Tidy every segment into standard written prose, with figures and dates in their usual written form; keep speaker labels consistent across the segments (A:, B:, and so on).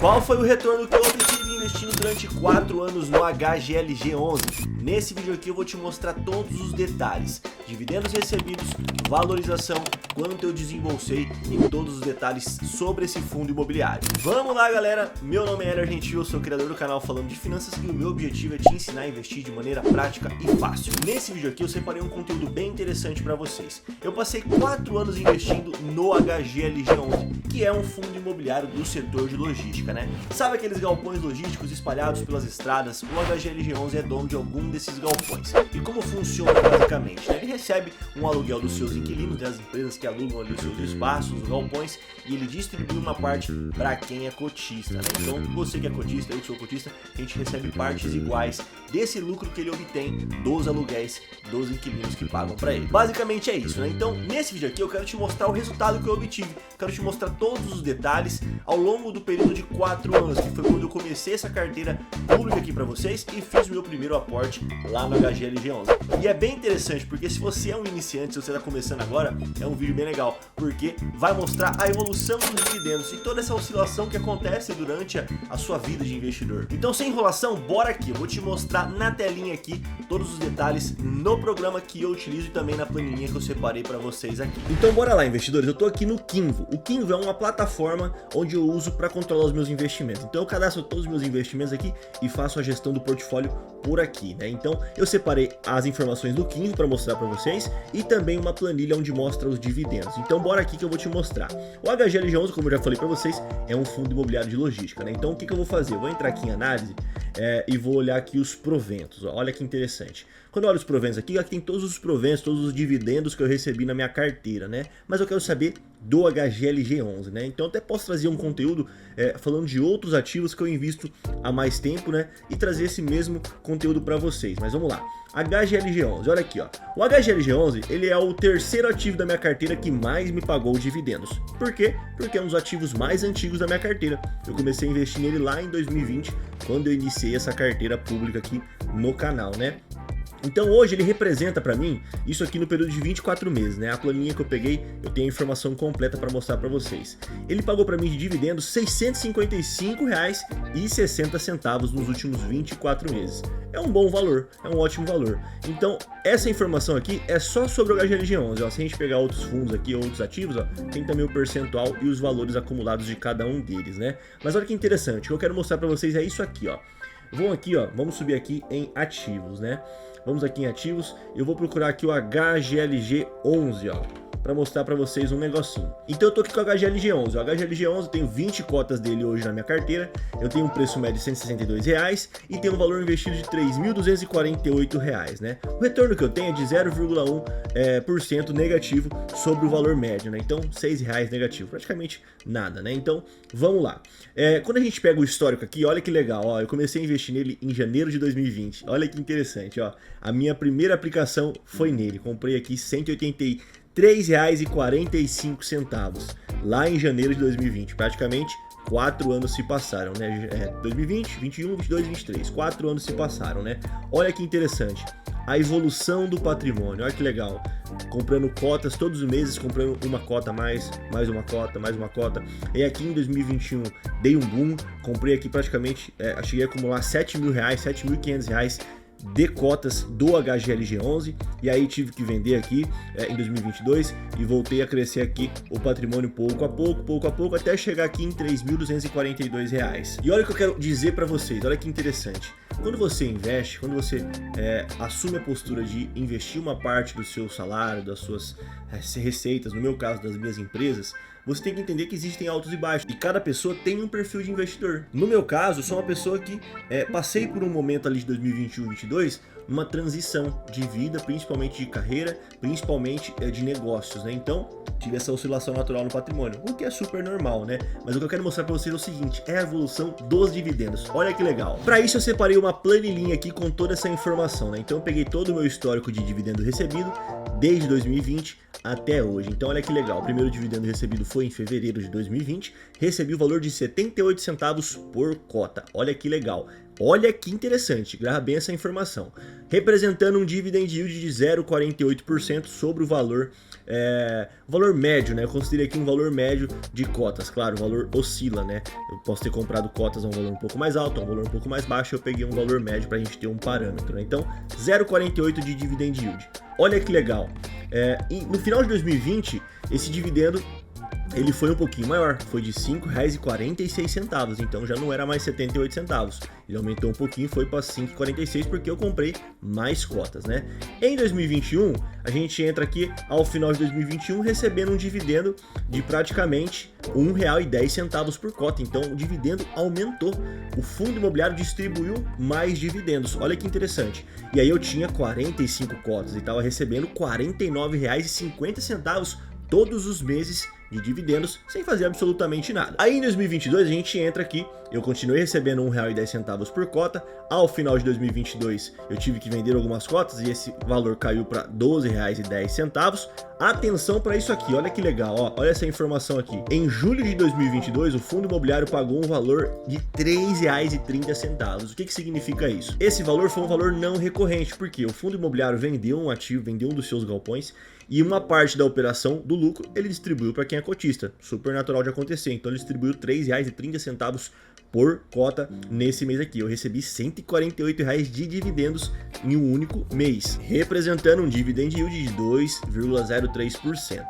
A: Qual foi o retorno que eu obtive investindo durante 4 anos no HGLG11? Nesse vídeo aqui eu vou te mostrar todos os detalhes, dividendos recebidos, valorização, quanto eu desembolsei e todos os detalhes sobre esse fundo imobiliário. Vamos lá, galera, meu nome é Heller Gentil, eu sou o criador do canal falando de finanças e o meu objetivo é te ensinar a investir de maneira prática e fácil. Nesse vídeo aqui eu separei um conteúdo bem interessante para vocês. Eu passei 4 anos investindo no HGLG11, que é um fundo imobiliário do setor de logística, né? Sabe aqueles galpões logísticos espalhados pelas estradas? O HGLG11 é dono de algum desses galpões. E como funciona basicamente? Ele recebe um aluguel dos seus inquilinos, das empresas que alugam ali os seus espaços, os galpões, e ele distribui uma parte para quem é cotista, né? Então você que é cotista, eu que sou cotista, a gente recebe partes iguais desse lucro que ele obtém dos aluguéis dos inquilinos que pagam para ele. Basicamente é isso, né? Então nesse vídeo aqui eu quero te mostrar o resultado que eu obtive, quero te mostrar todos os detalhes ao longo do período de 4 anos, que foi quando eu comecei essa carteira pública aqui para vocês e fiz o meu primeiro aporte lá no HGLG11. E é bem interessante porque se você é um iniciante, se você está começando agora, é um vídeo bem legal, porque vai mostrar a evolução dos dividendos e toda essa oscilação que acontece durante a sua vida de investidor. Então sem enrolação, bora aqui, eu vou te mostrar na telinha aqui todos os detalhes no programa que eu utilizo e também na planilhinha que eu separei para vocês aqui. Então bora lá, investidores, eu tô aqui no Kinvo. O Kinvo é uma plataforma onde eu uso para controlar os meus investimentos. Então eu cadastro todos os meus investimentos aqui e faço a gestão do portfólio por aqui, né? Então eu separei as informações do Kinvo para mostrar para vocês e também uma planilha onde mostra os dividendos. Então bora aqui que eu vou te mostrar. O HGLG11, como eu já falei para vocês, é um fundo imobiliário de logística, né? Então o que eu vou fazer? Eu vou entrar aqui em análise e vou olhar aqui os proventos. Ó, olha que interessante. Quando eu olho os proventos aqui tem todos os proventos, todos os dividendos que eu recebi na minha carteira, né? Mas eu quero saber do HGLG11, né? Então eu até posso trazer um conteúdo falando de outros ativos que eu invisto há mais tempo, né? E trazer esse mesmo conteúdo para vocês. Mas vamos lá. HGLG11, olha aqui, ó. O HGLG11, ele é o terceiro ativo da minha carteira que mais me pagou dividendos. Por quê? Porque é um dos ativos mais antigos da minha carteira. Eu comecei a investir nele lá em 2020, quando eu iniciei essa carteira pública aqui no canal, né? Então hoje ele representa para mim isso aqui no período de 24 meses, né? A planilha que eu peguei, eu tenho a informação completa para mostrar para vocês. Ele pagou para mim de dividendos R$ 655,60 nos últimos 24 meses. É um bom valor, é um ótimo valor. Então essa informação aqui é só sobre o HGLG11. Ó. Se a gente pegar outros fundos aqui, outros ativos, ó, tem também o percentual e os valores acumulados de cada um deles, né? Mas olha que interessante, o que eu quero mostrar para vocês é isso aqui, ó. Vamos subir aqui em ativos, né? Vamos aqui em ativos, eu vou procurar aqui o HGLG11, ó, para mostrar para vocês um negocinho. Então eu tô aqui com o HGLG11, o HGLG11 eu tenho 20 cotas dele hoje na minha carteira, eu tenho um preço médio de R$ 162 e tenho um valor investido de R$ 3.248, né? O retorno que eu tenho é de 0,1% negativo sobre o valor médio, né? Então R$ 6 negativo, praticamente nada, né? Então vamos lá. Quando a gente pega o histórico aqui, olha que legal, ó, eu comecei a investir nele em janeiro de 2020, olha que interessante, ó. A minha primeira aplicação foi nele, comprei aqui R$ 183,45 lá em janeiro de 2020, praticamente 4 anos se passaram, né? 2020, 21, 22, 23, 4 anos se passaram, né? Olha que interessante, a evolução do patrimônio, olha que legal, comprando cotas todos os meses, comprando uma cota mais uma cota, mais uma cota, e aqui em 2021 dei um boom, comprei aqui praticamente, cheguei a acumular R$ 7.000, R$ 7.500 de cotas do HGLG11 e aí tive que vender aqui em 2022 e voltei a crescer aqui o patrimônio pouco a pouco, até chegar aqui em R$ 3.242. E olha o que eu quero dizer para vocês, olha que interessante. Quando você investe, quando você assume a postura de investir uma parte do seu salário, das suas receitas, no meu caso das minhas empresas, você tem que entender que existem altos e baixos e cada pessoa tem um perfil de investidor. No meu caso, eu sou uma pessoa que passei por um momento ali de 2021 e 2022, uma transição de vida, principalmente de carreira, principalmente de negócios, né? Então, tive essa oscilação natural no patrimônio, o que é super normal, né? Mas o que eu quero mostrar para vocês é o seguinte, é a evolução dos dividendos. Olha que legal. Para isso eu separei uma planilhinha aqui com toda essa informação, né? Então eu peguei todo o meu histórico de dividendo recebido desde 2020 até hoje. Então olha que legal, o primeiro dividendo recebido foi em fevereiro de 2020, recebi o valor de 78 centavos por cota. Olha que legal. Olha que interessante, grava bem essa informação. Representando um dividend yield de 0,48% sobre o valor médio, né? Eu considerei aqui um valor médio de cotas. Claro, o valor oscila, né? Eu posso ter comprado cotas a um valor um pouco mais alto, a um valor um pouco mais baixo. Eu peguei um valor médio para a gente ter um parâmetro, né? Então, 0,48 de dividend yield. Olha que legal. E no final de 2020, esse dividendo ele foi um pouquinho maior, foi de R$ 5,46, então já não era mais 78 centavos. Ele aumentou um pouquinho, foi para 5,46 porque eu comprei mais cotas, né? Em 2021, a gente entra aqui ao final de 2021 recebendo um dividendo de praticamente R$ 1,10 por cota, então o dividendo aumentou. O fundo imobiliário distribuiu mais dividendos, olha que interessante. E aí eu tinha 45 cotas e estava recebendo R$ 49,50 todos os meses de dividendos, sem fazer absolutamente nada. Aí em 2022 a gente entra aqui, eu continuei recebendo R$ 1,10 por cota. Ao final de 2022 eu tive que vender algumas cotas e esse valor caiu para R$ 12,10. Atenção para isso aqui, olha que legal, ó, olha essa informação aqui. Em julho de 2022 o fundo imobiliário pagou um valor de R$ 3,30. O que significa isso? Esse valor foi um valor não recorrente, porque o fundo imobiliário vendeu um ativo, vendeu um dos seus galpões e uma parte da operação do lucro ele distribuiu para quem é cotista. Super natural de acontecer. Então ele distribuiu R$ 3,30 por cota nesse mês aqui. Eu recebi R$ 148 de dividendos em um único mês, representando um dividend yield de 2,03%.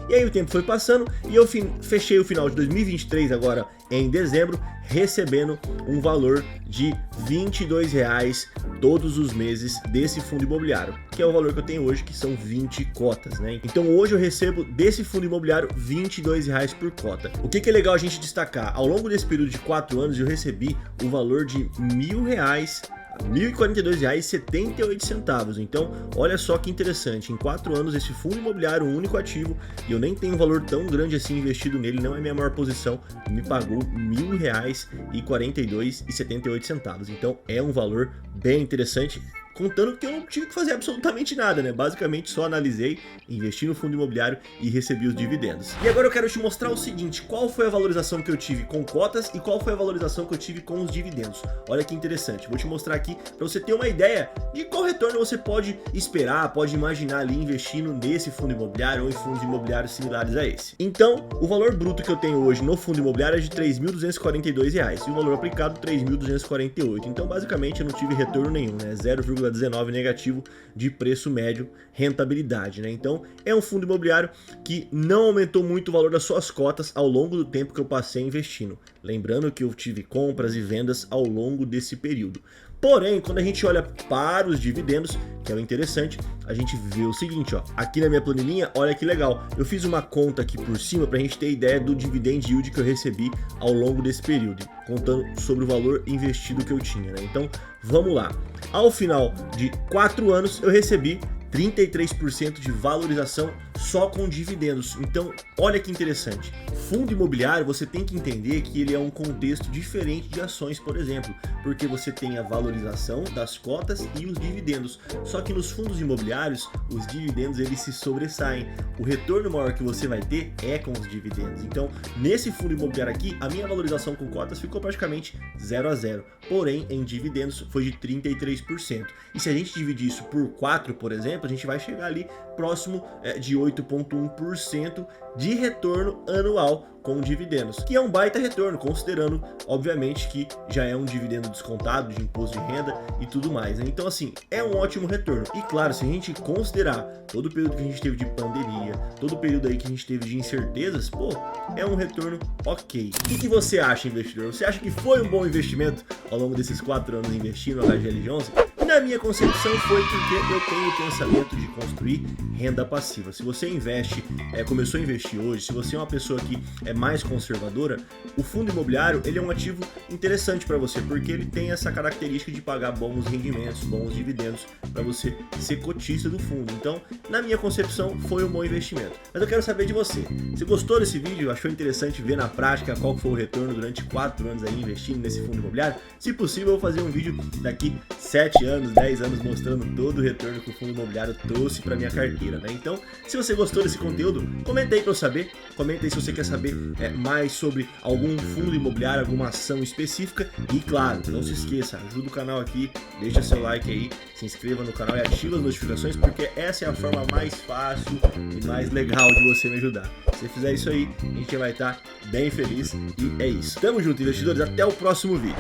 A: E aí o tempo foi passando e eu fechei o final de 2023 agora em dezembro, recebendo um valor de R$ 22 todos os meses desse fundo imobiliário, que é o valor que eu tenho hoje, que são 20 cotas, né? Então hoje eu recebo desse fundo imobiliário R$ 22 por cota. O que é legal a gente destacar? Ao longo desse período de 4 anos eu recebi o valor de R$ 1.000, R$ 1.042,78. Então, olha só que interessante, em 4 anos esse fundo imobiliário, um único ativo, e eu nem tenho um valor tão grande assim investido nele, não é minha maior posição, me pagou R$ 1.042,78. Então, é um valor bem interessante, contando que eu não tive que fazer absolutamente nada, né? Basicamente só analisei, investi no fundo imobiliário e recebi os dividendos. E agora eu quero te mostrar o seguinte, qual foi a valorização que eu tive com cotas e qual foi a valorização que eu tive com os dividendos. Olha que interessante, vou te mostrar aqui para você ter uma ideia de qual retorno você pode esperar, pode imaginar ali investindo nesse fundo imobiliário ou em fundos imobiliários similares a esse. Então, o valor bruto que eu tenho hoje no fundo imobiliário é de R$ 3.242 e o valor aplicado R$ 3.248. Então, basicamente, eu não tive retorno nenhum, né? 0,19 negativo de preço médio, rentabilidade, né? Então é um fundo imobiliário que não aumentou muito o valor das suas cotas ao longo do tempo que eu passei investindo. Lembrando que eu tive compras e vendas ao longo desse período. Porém, quando a gente olha para os dividendos, que é o interessante, a gente vê o seguinte, ó, aqui na minha planilhinha, olha que legal, eu fiz uma conta aqui por cima para a gente ter ideia do dividend yield que eu recebi ao longo desse período, contando sobre o valor investido que eu tinha, né? Então, vamos lá. Ao final de 4 anos, eu recebi 33% de valorização só com dividendos. Então, olha que interessante. Fundo imobiliário, você tem que entender que ele é um contexto diferente de ações, por exemplo, porque você tem a valorização das cotas e os dividendos. Só que nos fundos imobiliários, os dividendos eles se sobressaem. O retorno maior que você vai ter é com os dividendos. Então, nesse fundo imobiliário aqui, a minha valorização com cotas ficou praticamente 0 a 0. Porém, em dividendos foi de 33%. E se a gente dividir isso por 4, por exemplo, a gente vai chegar ali próximo de 8,1% de retorno anual com dividendos, que é um baita retorno, considerando, obviamente, que já é um dividendo descontado de imposto de renda e tudo mais, né? Então, assim, é um ótimo retorno. E claro, se a gente considerar todo o período que a gente teve de pandemia, todo o período aí que a gente teve de incertezas, pô, é um retorno ok. O que você acha, investidor? Você acha que foi um bom investimento ao longo desses 4 anos investindo no HGLG11? Na minha concepção foi porque eu tenho o pensamento de construir renda passiva. Se você investe, começou a investir hoje, se você é uma pessoa que é mais conservadora, o fundo imobiliário ele é um ativo interessante para você, porque ele tem essa característica de pagar bons rendimentos, bons dividendos para você ser cotista do fundo. Então, na minha concepção, foi um bom investimento. Mas eu quero saber de você. Você gostou desse vídeo? Achou interessante ver na prática qual foi o retorno durante 4 anos aí investindo nesse fundo imobiliário? Se possível, eu vou fazer um vídeo daqui 7 anos, anos, 10 anos mostrando todo o retorno que o fundo imobiliário trouxe para minha carteira, né? Então, se você gostou desse conteúdo, comenta aí para eu saber, comenta aí se você quer saber mais sobre algum fundo imobiliário, alguma ação específica e claro, não se esqueça, ajuda o canal aqui, deixa seu like aí, se inscreva no canal e ativa as notificações porque essa é a forma mais fácil e mais legal de você me ajudar. Se você fizer isso aí, a gente vai estar bem feliz e é isso. Tamo junto, investidores, até o próximo vídeo.